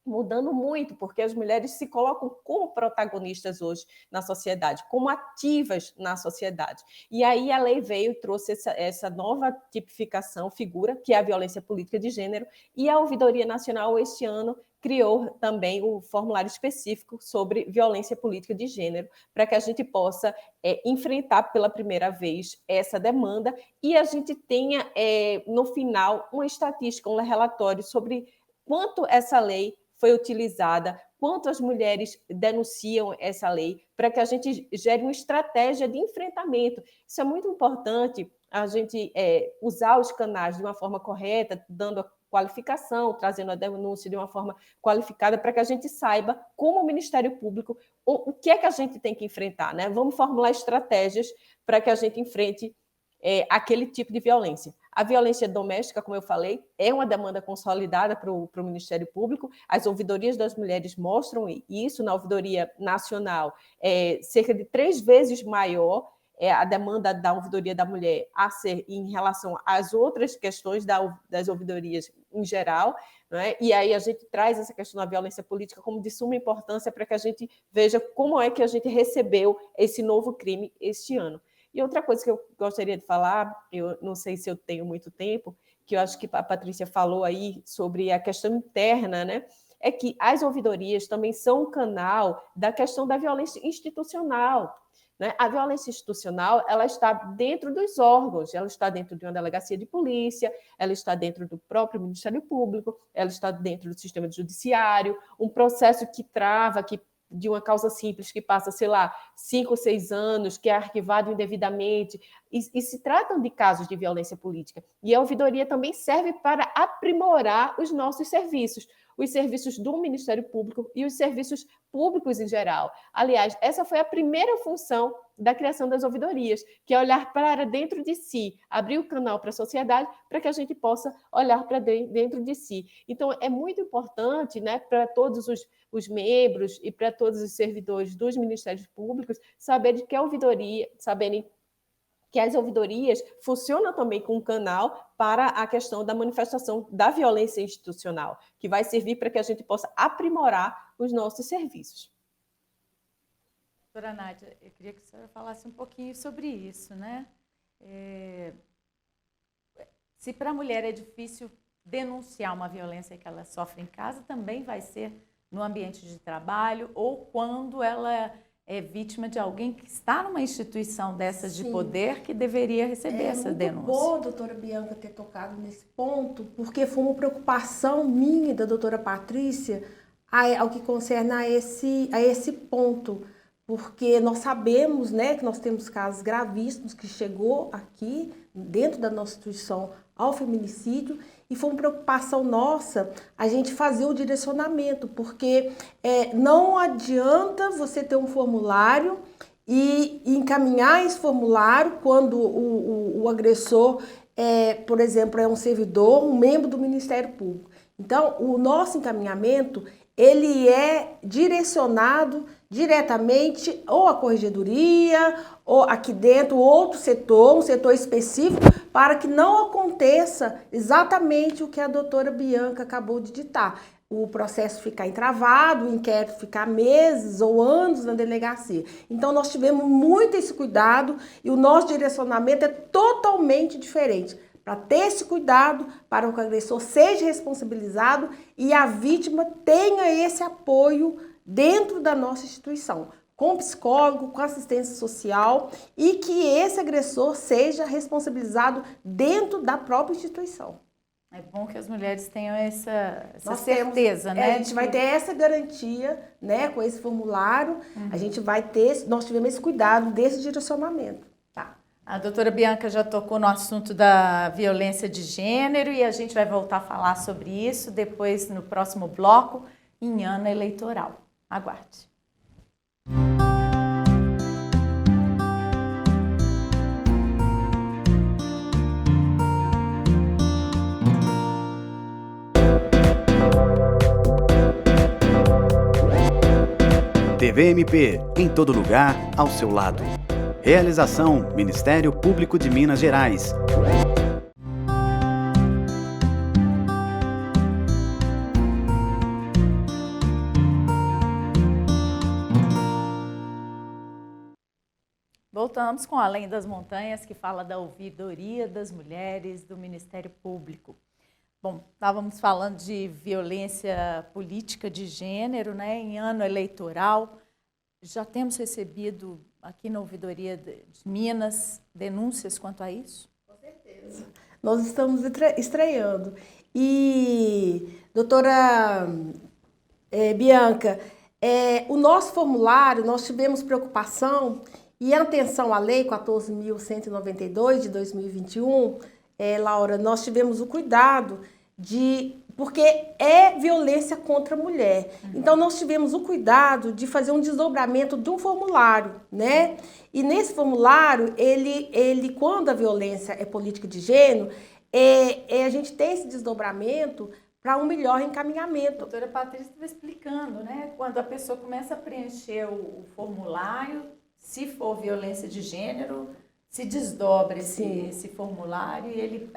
Speaker 2: mudando muito, porque as mulheres se colocam como protagonistas hoje na sociedade, como ativas na sociedade. E aí a lei veio e trouxe essa nova tipificação, figura, que é a violência política de gênero, e a Ouvidoria Nacional, este ano, criou também o formulário específico sobre violência política de gênero, para que a gente possa enfrentar pela primeira vez essa demanda e a gente tenha, no final, uma estatística, um relatório sobre quanto essa lei foi utilizada, quanto as mulheres denunciam essa lei, para que a gente gere uma estratégia de enfrentamento. Isso é muito importante, a gente usar os canais de uma forma correta, dando a qualificação, trazendo a denúncia de uma forma qualificada, para que a gente saiba, como o Ministério Público, o que é que a gente tem que enfrentar, né? Vamos formular estratégias para que a gente enfrente aquele tipo de violência. A violência doméstica, como eu falei, é uma demanda consolidada para o Ministério Público. As ouvidorias das mulheres mostram isso. Na Ouvidoria Nacional, cerca de 3 vezes maior a demanda da ouvidoria da mulher a ser em relação às outras questões das ouvidorias em geral, né? E aí a gente traz essa questão da violência política como de suma importância para que a gente veja como é que a gente recebeu esse novo crime este ano. E outra coisa que eu gostaria de falar, eu não sei se eu tenho muito tempo, que eu acho que a Patrícia falou aí sobre a questão interna, né? É que as ouvidorias também são um canal da questão da violência institucional, né? A violência institucional, ela está dentro dos órgãos, ela está dentro de uma delegacia de polícia, ela está dentro do próprio Ministério Público, ela está dentro do sistema judiciário, um processo que trava, de uma causa simples que passa, sei lá, 5 ou 6 anos, que é arquivado indevidamente, e se tratam de casos de violência política. E a ouvidoria também serve para aprimorar os nossos serviços, os serviços do Ministério Público e os serviços públicos em geral. Aliás, essa foi a primeira função da criação das ouvidorias, que é olhar para dentro de si, abrir o canal para a sociedade, para que a gente possa olhar para dentro de si. Então, é muito importante, né, para todos os membros e para todos os servidores dos Ministérios Públicos saberem que as ouvidorias funcionam também como um canal para a questão da manifestação da violência institucional, que vai servir para que a gente possa aprimorar os nossos serviços.
Speaker 1: Doutora Nádia, eu queria que a senhora falasse um pouquinho sobre isso, né? Se para a mulher é difícil denunciar uma violência que ela sofre em casa, também vai ser no ambiente de trabalho ou quando ela é vítima de alguém que está numa instituição dessas de poder que deveria receber essa denúncia.
Speaker 3: É muito bom, doutora Bianca, ter tocado nesse ponto, porque foi uma preocupação minha e da doutora Patrícia ao que concerne a esse ponto, porque nós sabemos, né, que nós temos casos gravíssimos que chegou aqui dentro da nossa instituição ao feminicídio, e foi uma preocupação nossa a gente fazer o direcionamento, porque não adianta você ter um formulário e encaminhar esse formulário quando o agressor, por exemplo, é um servidor, um membro do Ministério Público. Então, o nosso encaminhamento, ele é direcionado diretamente ou à corregedoria, ou aqui dentro, outro setor, um setor específico, para que não aconteça exatamente o que a doutora Bianca acabou de ditar. O processo ficar entravado, o inquérito ficar meses ou anos na delegacia. Então, nós tivemos muito esse cuidado e o nosso direcionamento é totalmente diferente. Para ter esse cuidado, para que o agressor seja responsabilizado e a vítima tenha esse apoio dentro da nossa instituição. com psicólogo, com assistência social e que esse agressor seja responsabilizado dentro da própria instituição.
Speaker 1: É bom que as mulheres tenham essa
Speaker 3: Nós
Speaker 1: certeza, né?
Speaker 3: A gente vai ter essa garantia, né, com esse formulário, nós tivemos esse cuidado desse direcionamento.
Speaker 1: Tá. A doutora Bianca já tocou no assunto da violência de gênero e a gente vai voltar a falar sobre isso depois no próximo bloco, em ano eleitoral. Aguarde.
Speaker 5: TVMP, em todo lugar, ao seu lado. Realização: Ministério Público de Minas Gerais.
Speaker 1: Voltamos com Além das Montanhas, que fala da ouvidoria das mulheres do Ministério Público. Bom, estávamos falando de violência política de gênero, né? Em ano eleitoral. Já temos recebido aqui na ouvidoria de Minas denúncias quanto a isso?
Speaker 3: Com certeza. Nós estamos estreando. E, doutora Bianca, o nosso formulário, nós tivemos preocupação e atenção à Lei 14.192 de 2021, Laura, nós tivemos o cuidado porque é violência contra a mulher. Então, nós tivemos o cuidado de fazer um desdobramento de um formulário, né? E nesse formulário, ele quando a violência é política de gênero, a gente tem esse desdobramento para um melhor encaminhamento.
Speaker 1: A doutora Patrícia estava explicando, né? Quando a pessoa começa a preencher o formulário, se for violência de gênero, se desdobra esse formulário e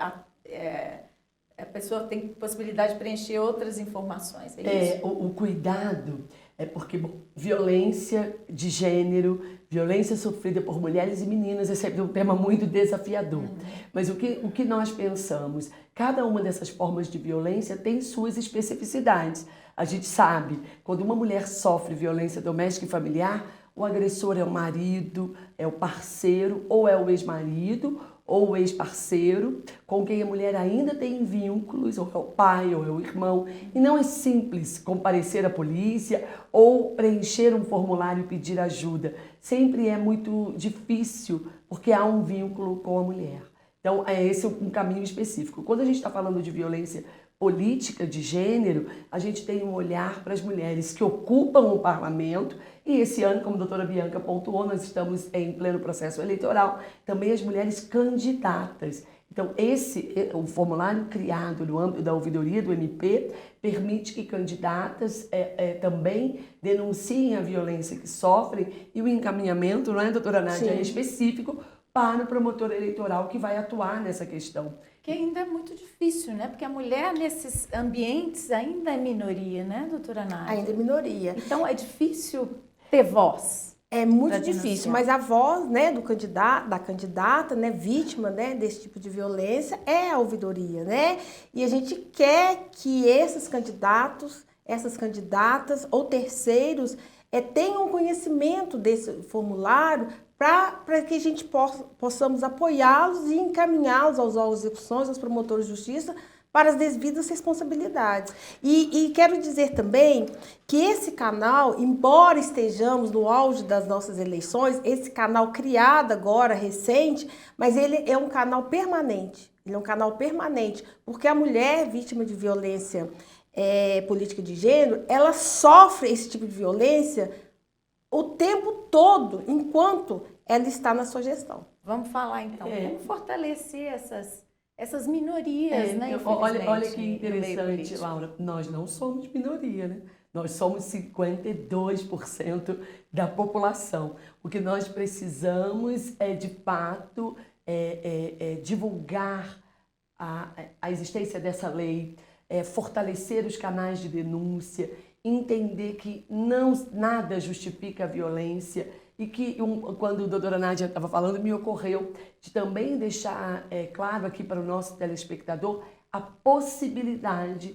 Speaker 1: a pessoa tem possibilidade de preencher outras informações. É isso?
Speaker 4: O cuidado é porque violência de gênero, violência sofrida por mulheres e meninas é sempre um tema muito desafiador. Mas o que nós pensamos? Cada uma dessas formas de violência tem suas especificidades. A gente sabe, quando uma mulher sofre violência doméstica e familiar, o agressor é o marido, é o parceiro, ou é o ex-marido, ou o ex-parceiro, com quem a mulher ainda tem vínculos, ou é o pai, ou é o irmão. E não é simples comparecer à polícia ou preencher um formulário e pedir ajuda. Sempre é muito difícil, porque há um vínculo com a mulher. Então, esse é um caminho específico. Quando a gente está falando de violência política de gênero, a gente tem um olhar para as mulheres que ocupam o parlamento. E esse ano, como a doutora Bianca pontuou, nós estamos em pleno processo eleitoral, também as mulheres candidatas. Então, o formulário criado no âmbito da ouvidoria do MP permite que candidatas também denunciem a violência que sofrem e o encaminhamento, não é, doutora Nádia, é específico para o promotor eleitoral que vai atuar nessa questão.
Speaker 1: Que ainda é muito difícil, né? Porque a mulher nesses ambientes ainda é minoria, né, doutora Nádia?
Speaker 3: Ainda é minoria.
Speaker 1: Então, é difícil ter voz.
Speaker 3: É muito difícil, mas a voz, né, da candidata, né, vítima, né, desse tipo de violência é a ouvidoria, né? E a gente quer que esses candidatos, essas candidatas ou terceiros tenham conhecimento desse formulário para que a gente possamos apoiá-los e encaminhá-los aos órgãos de execuções, aos promotores de justiça, para as devidas responsabilidades. E quero dizer também que esse canal, embora estejamos no auge das nossas eleições, esse canal criado agora, recente, mas ele é um canal permanente. Ele é um canal permanente, porque a mulher vítima de violência política de gênero, ela sofre esse tipo de violência o tempo todo, enquanto ela está na sua gestão.
Speaker 1: Vamos falar, então, como fortalecer essas minorias, né?
Speaker 4: Olha que interessante, Laura. Nós não somos minoria, né? Nós somos 52% da população. O que nós precisamos é, de fato, divulgar a existência dessa lei, fortalecer os canais de denúncia, entender que nada justifica a violência e que, quando a doutora Nádia estava falando, me ocorreu de também deixar claro aqui para o nosso telespectador a possibilidade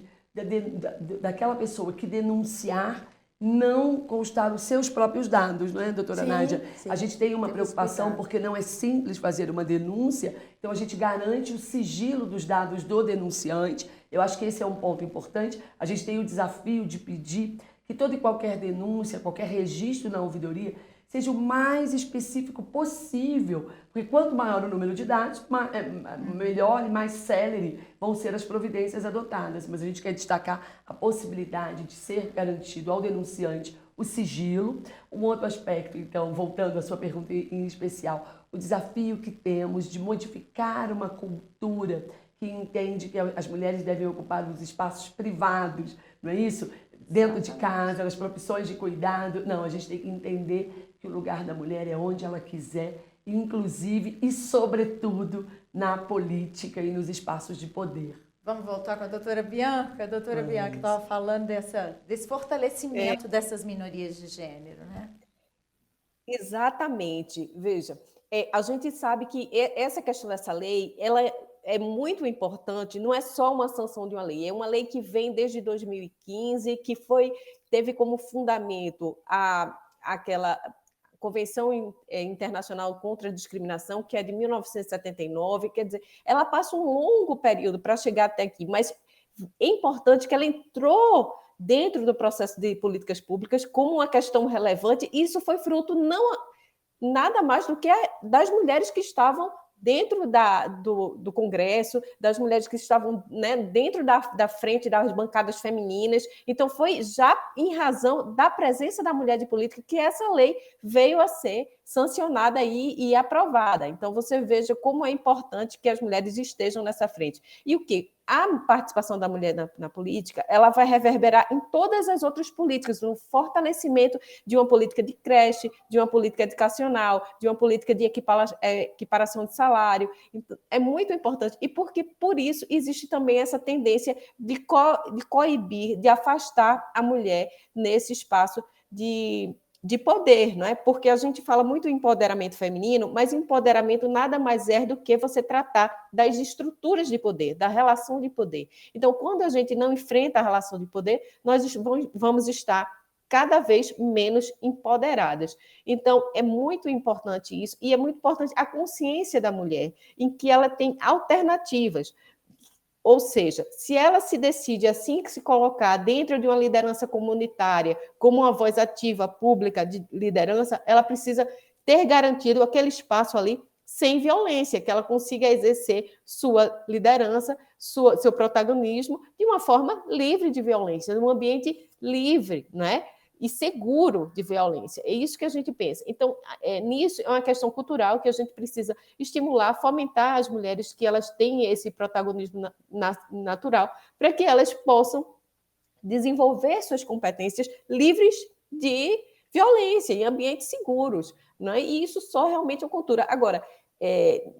Speaker 4: daquela pessoa que denunciar não constar os seus próprios dados, não é, doutora
Speaker 3: Sim,
Speaker 4: Nádia?
Speaker 3: sim.
Speaker 4: A gente tem uma
Speaker 3: Temos
Speaker 4: preocupação
Speaker 3: cuidado.
Speaker 4: porque não é simples fazer uma denúncia, então a gente garante o sigilo dos dados do denunciante. Eu acho que esse é um ponto importante. A gente tem o desafio de pedir que toda e qualquer denúncia, qualquer registro na ouvidoria seja o mais específico possível, porque quanto maior o número de dados, melhor e mais célere vão ser as providências adotadas. Mas a gente quer destacar a possibilidade de ser garantido ao denunciante o sigilo. Um outro aspecto, então, voltando à sua pergunta em especial, o desafio que temos de modificar uma cultura que entende que as mulheres devem ocupar os espaços privados, não é isso? Dentro de casa, nas profissões de cuidado. Não, a gente tem que entender que o lugar da mulher é onde ela quiser, inclusive e sobretudo na política e nos espaços de poder.
Speaker 1: Vamos voltar com a doutora Bianca. A doutora Bianca estava falando desse fortalecimento dessas minorias de gênero, né?
Speaker 2: Exatamente. Veja, a gente sabe que essa questão dessa lei, ela é muito importante, não é só uma sanção de uma lei, é uma lei que vem desde 2015, que teve como fundamento aquela Convenção Internacional contra a Discriminação, que é de 1979, quer dizer, ela passa um longo período para chegar até aqui, mas é importante que ela entrou dentro do processo de políticas públicas como uma questão relevante, e isso foi fruto nada mais do que das mulheres que estavam dentro do Congresso, das mulheres que estavam, né, dentro da frente das bancadas femininas. Então, foi já em razão da presença da mulher de política que essa lei veio a ser sancionada e aprovada. Então, você veja como é importante que as mulheres estejam nessa frente. E o que? A participação da mulher na política, ela vai reverberar em todas as outras políticas, no fortalecimento de uma política de creche, de uma política educacional, de uma política de equiparação de salário. Então, é muito importante. E porque, por isso, existe também essa tendência de coibir, de afastar a mulher nesse espaço de poder, não é? Porque a gente fala muito em empoderamento feminino, mas empoderamento nada mais é do que você tratar das estruturas de poder, da relação de poder. Então, quando a gente não enfrenta a relação de poder, nós vamos estar cada vez menos empoderadas. Então, é muito importante isso, e é muito importante a consciência da mulher, em que ela tem alternativas. Ou seja, se ela se decide assim que se colocar dentro de uma liderança comunitária, como uma voz ativa, pública de liderança, ela precisa ter garantido aquele espaço ali sem violência, que ela consiga exercer sua liderança, seu protagonismo de uma forma livre de violência, num ambiente livre, né? E seguro de violência. É isso que a gente pensa. Então, nisso é uma questão cultural que a gente precisa estimular, fomentar as mulheres que elas têm esse protagonismo natural, para que elas possam desenvolver suas competências livres de violência, em ambientes seguros. Não é? E isso só realmente é uma cultura. Agora,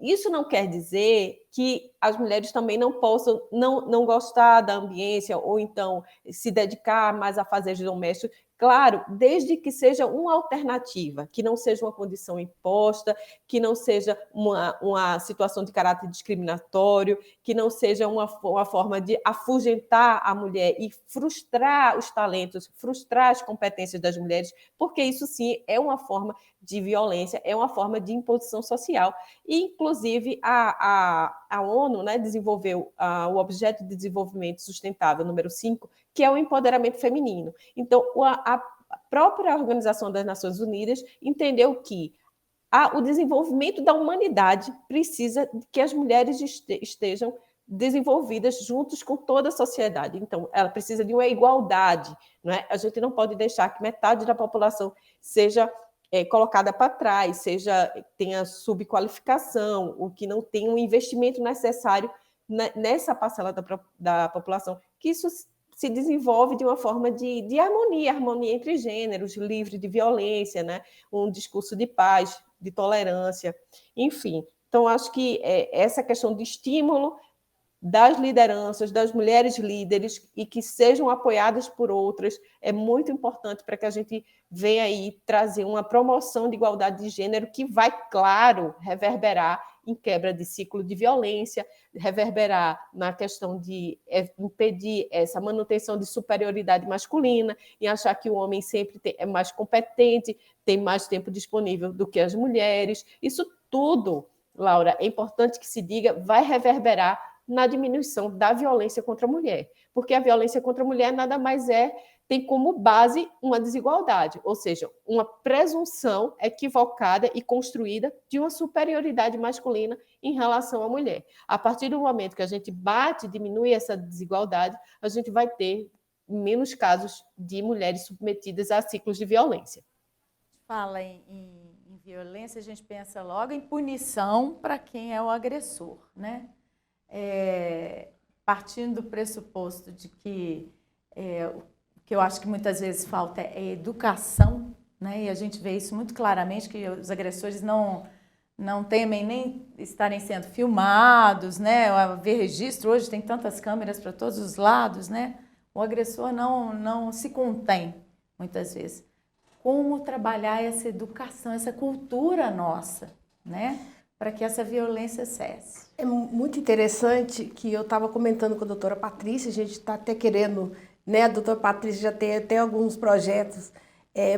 Speaker 2: isso não quer dizer que as mulheres também não possam não gostar da ambiência ou então se dedicar mais a fazeres domésticos. Claro, desde que seja uma alternativa, que não seja uma condição imposta, que não seja uma situação de caráter discriminatório, que não seja uma forma de afugentar a mulher e frustrar os talentos, frustrar as competências das mulheres, porque isso sim é uma forma de violência, é uma forma de imposição social. E, inclusive, a ONU, né, desenvolveu o Objeto de Desenvolvimento Sustentável número 5, que é o empoderamento feminino. Então, a própria Organização das Nações Unidas entendeu que o desenvolvimento da humanidade precisa que as mulheres estejam desenvolvidas juntos com toda a sociedade. Então, ela precisa de uma igualdade, não é? A gente não pode deixar que metade da população seja colocada para trás, tenha subqualificação, o que não tem um investimento necessário nessa parcela da população, que isso se desenvolve de uma forma de harmonia entre gêneros, livre de violência, né? Um discurso de paz, de tolerância, enfim. Então, acho que essa questão de estímulo das lideranças, das mulheres líderes e que sejam apoiadas por outras, é muito importante para que a gente venha aí trazer uma promoção de igualdade de gênero que vai, claro, reverberar
Speaker 6: em quebra de ciclo de violência, reverberar na questão de impedir essa manutenção de superioridade masculina, em achar que o homem sempre é mais competente, tem mais tempo disponível do que as mulheres. Isso tudo, Laura, é importante que se diga, vai reverberar na diminuição da violência contra a mulher, porque a violência contra a mulher nada mais tem como base uma desigualdade, ou seja, uma presunção equivocada e construída de uma superioridade masculina em relação à mulher. A partir do momento que a gente bate e diminui essa desigualdade, a gente vai ter menos casos de mulheres submetidas a ciclos de violência.
Speaker 1: Fala em violência, a gente pensa logo em punição para quem é o agressor, né? Partindo do pressuposto de que o que eu acho que muitas vezes falta é educação, né? E a gente vê isso muito claramente, que os agressores não temem nem estarem sendo filmados, né? Ver registro, hoje tem tantas câmeras para todos os lados, né? O agressor não se contém, muitas vezes. Como trabalhar essa educação, essa cultura nossa, né? Para que essa violência cesse.
Speaker 3: É muito interessante que eu estava comentando com a doutora Patrícia, a gente está até querendo, né? A doutora Patrícia já tem até alguns projetos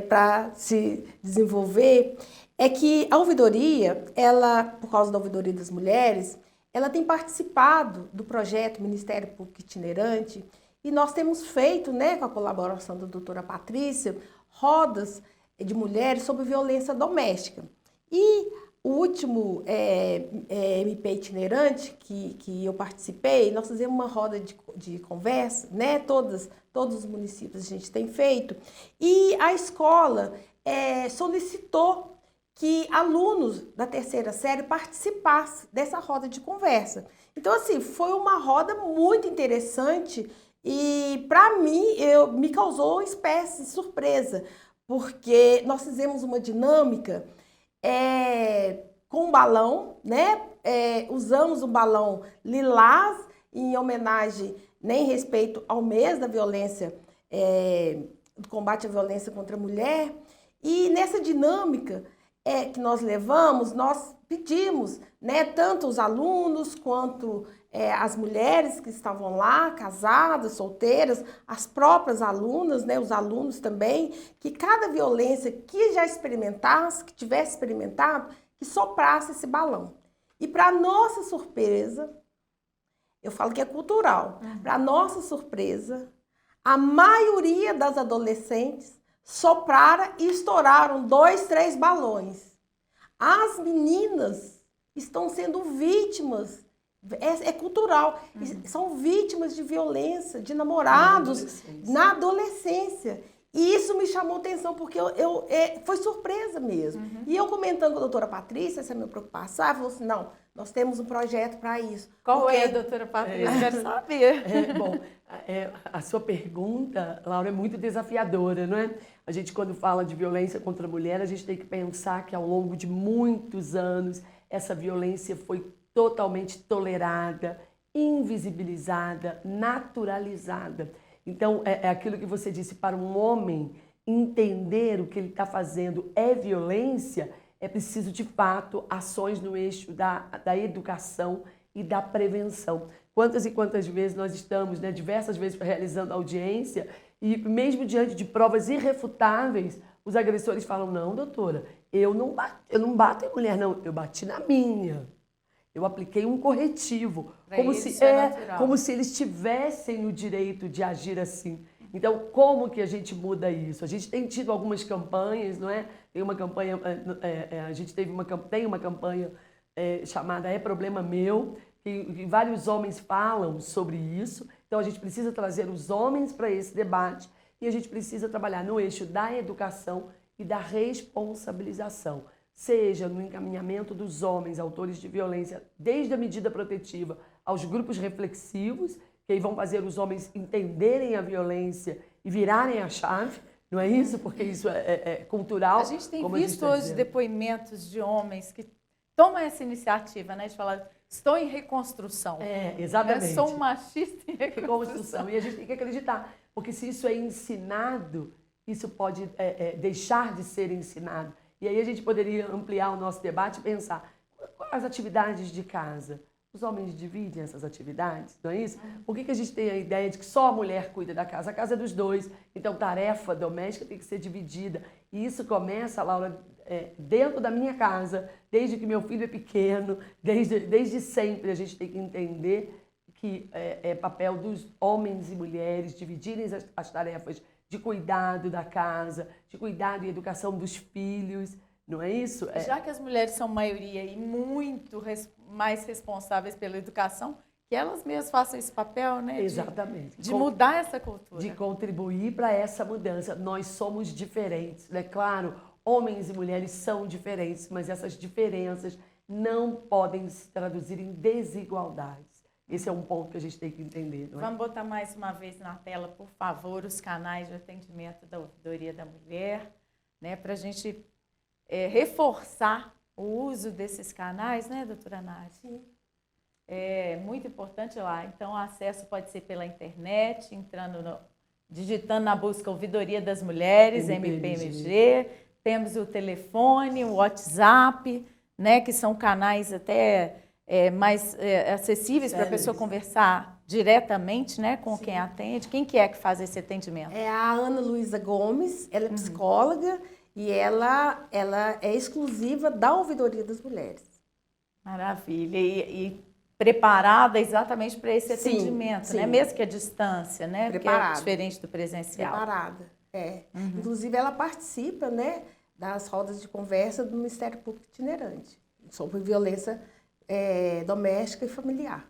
Speaker 3: para se desenvolver. É que a ouvidoria, ela, por causa da ouvidoria das mulheres, ela tem participado do projeto Ministério Público Itinerante e nós temos feito, né, com a colaboração da doutora Patrícia, rodas de mulheres sobre violência doméstica. E o último MP itinerante que eu participei, nós fizemos uma roda de conversa, né? Todos os municípios a gente tem feito, e a escola solicitou que alunos da terceira série participassem dessa roda de conversa. Então, assim, foi uma roda muito interessante e, para mim, me causou uma espécie de surpresa, porque nós fizemos uma dinâmica com um balão, né? Usamos um balão lilás em homenagem, em respeito ao mês da violência, do combate à violência contra a mulher. E nessa dinâmica que nós levamos, nós pedimos, né, tanto os alunos quanto as mulheres que estavam lá, casadas, solteiras, as próprias alunas, né, os alunos também, que cada violência que já experimentasse, que tivesse experimentado, que soprasse esse balão. E para nossa surpresa, eu falo que é cultural, para nossa surpresa, a maioria das adolescentes sopraram e estouraram 2, 3 balões. As meninas estão sendo vítimas, é cultural, são vítimas de violência, de namorados na adolescência. E isso me chamou atenção, porque foi surpresa mesmo. E eu comentando com a doutora Patrícia, essa é a minha preocupação, ela falou assim, não, nós temos um projeto para isso.
Speaker 1: Qual é, doutora Patrícia? Quero saber.
Speaker 4: Bom, a sua pergunta, Laura, é muito desafiadora, não é? A gente, quando fala de violência contra a mulher, a gente tem que pensar que ao longo de muitos anos, essa violência foi totalmente tolerada, invisibilizada, naturalizada. Então, é aquilo que você disse, para um homem entender o que ele está fazendo é violência, é preciso, de fato, ações no eixo da educação e da prevenção. Quantas e quantas vezes nós estamos, né, diversas vezes realizando audiência e mesmo diante de provas irrefutáveis, os agressores falam, não, doutora, eu não bato em mulher, não, eu bati na minha. Eu apliquei um corretivo, como se eles tivessem o direito de agir assim. Então, como que a gente muda isso? A gente tem tido algumas campanhas, não é? Tem uma campanha, a gente tem uma campanha chamada É Problema Meu, que vários homens falam sobre isso. Então, a gente precisa trazer os homens para esse debate e a gente precisa trabalhar no eixo da educação e da responsabilização, seja no encaminhamento dos homens, autores de violência, desde a medida protetiva aos grupos reflexivos, que aí vão fazer os homens entenderem a violência e virarem a chave, não é isso? Porque isso é cultural.
Speaker 1: A gente tem visto hoje depoimentos de homens que tomam essa iniciativa, né, de falar, estou em reconstrução.
Speaker 4: Exatamente.
Speaker 1: Eu sou um machista em reconstrução.
Speaker 4: E a gente tem que acreditar, porque se isso é ensinado, isso pode deixar de ser ensinado. E aí a gente poderia ampliar o nosso debate e pensar, qual as atividades de casa. Os homens dividem essas atividades, não é isso? Por que a gente tem a ideia de que só a mulher cuida da casa? A casa é dos dois, então tarefa doméstica tem que ser dividida. E isso começa, Laura, dentro da minha casa, desde que meu filho é pequeno, desde sempre a gente tem que entender que é papel dos homens e mulheres dividirem as tarefas de cuidado da casa, de cuidado e educação dos filhos, não é isso?
Speaker 1: Já que as mulheres são maioria e muito mais responsáveis pela educação, que elas mesmas façam esse papel, né?
Speaker 4: Exatamente.
Speaker 1: De mudar essa cultura.
Speaker 4: De contribuir para essa mudança. Nós somos diferentes, né? Claro, homens e mulheres são diferentes, mas essas diferenças não podem se traduzir em desigualdades. Esse é um ponto que a gente tem que entender, não é?
Speaker 1: Vamos botar mais uma vez na tela, por favor, os canais de atendimento da Ouvidoria da Mulher, né? Para a gente reforçar o uso desses canais, né, doutora Nádia?
Speaker 3: Sim.
Speaker 1: É muito importante lá. Então, o acesso pode ser pela internet, digitando na busca Ouvidoria das Mulheres, MPMG. Temos o telefone, o WhatsApp, né, que são canais até mais acessíveis para a pessoa conversar diretamente, né, com quem atende. Quem que é que faz esse atendimento?
Speaker 3: É a Ana Luísa Gomes, ela é psicóloga e ela é exclusiva da Ouvidoria das Mulheres.
Speaker 1: Maravilha. E preparada exatamente para esse
Speaker 3: Sim,
Speaker 1: atendimento,
Speaker 3: sim.
Speaker 1: né? Mesmo que a distância, né?
Speaker 3: Preparada.
Speaker 1: Porque é diferente do presencial.
Speaker 3: Preparada, Inclusive, ela participa, né, das rodas de conversa do Ministério Público Itinerante sobre violência doméstica e familiar.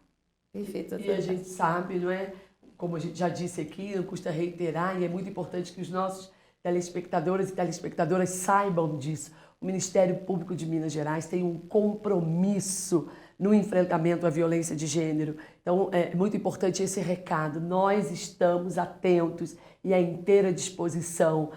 Speaker 1: Perfeito.
Speaker 4: E a gente sabe, não é? Como a gente já disse aqui, não custa reiterar, e é muito importante que os nossos telespectadoras e telespectadoras saibam disso. O Ministério Público de Minas Gerais tem um compromisso no enfrentamento à violência de gênero. Então, é muito importante esse recado. Nós estamos atentos e à inteira disposição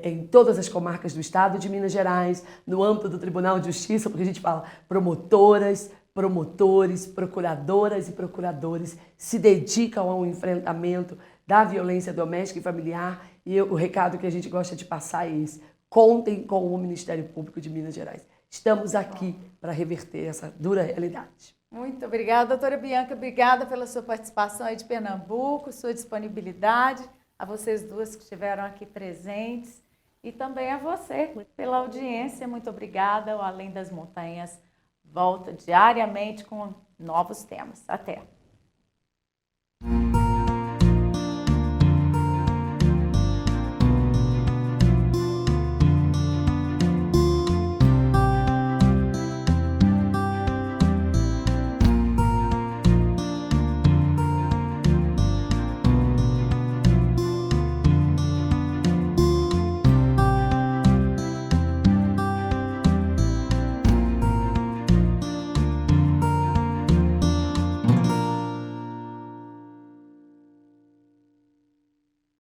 Speaker 4: em todas as comarcas do Estado de Minas Gerais, no âmbito do Tribunal de Justiça, porque a gente fala promotoras, promotores, procuradoras e procuradores se dedicam ao enfrentamento da violência doméstica e familiar. E o recado que a gente gosta de passar é esse: contem com o Ministério Público de Minas Gerais. Estamos aqui para reverter essa dura realidade.
Speaker 1: Muito obrigada, doutora Bianca. Obrigada pela sua participação aí de Pernambuco, sua disponibilidade, a vocês duas que estiveram aqui presentes e também a você pela audiência. Muito obrigada. O Além das Montanhas volta diariamente com novos temas. Até!